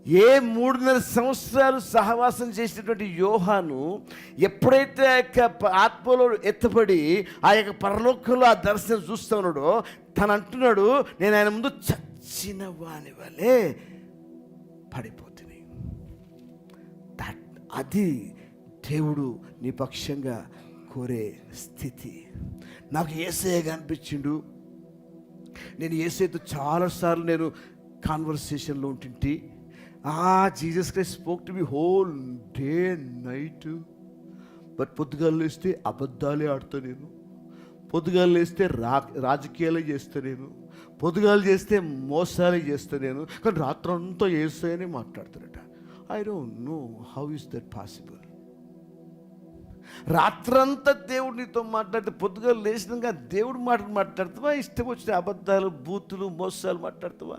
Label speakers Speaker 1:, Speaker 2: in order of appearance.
Speaker 1: ఏ 3.5 సంవత్సరాలు సహవాసం చేసినటువంటి యోహాను ఎప్పుడైతే ఆ యొక్క ఆత్మలో ఎత్తపడి ఆ యొక్క పరలోకంలో ఆ దర్శనం చూస్తూ ఉన్నాడో తను అంటున్నాడు, నేను ఆయన ముందు చచ్చిన వాని వలె పడిపోతుంది. అది దేవుడు నీ పక్షంగా కోరే స్థితి. నాకు యేసయ్య అనిపించిండు. నేను యేసయ్యతో చాలాసార్లు నేను కాన్వర్సేషన్లో ఉంటుంటే, Jesus Christ spoke to me whole day night. But పొద్దుగాలు లేస్తే అబద్ధాలే ఆడుతా నేను, పొద్దుగాలు లేస్తే రాజకీయాలే చేస్తా నేను, పొద్దుగాలు చేస్తే మోసాలే చేస్తా నేను, కానీ రాత్రంతా యేసయ్యనే మాట్లాడతారట. I don't know how is that possible. రాత్రంతా దేవుడు నీతో మాట్లాడితే పొద్దుగా లేచినాక దేవుడు మాట్లాడతావా? ఇష్టం వచ్చిన అబద్ధాలు, బూతులు, మోసాలు మాట్లాడతావా?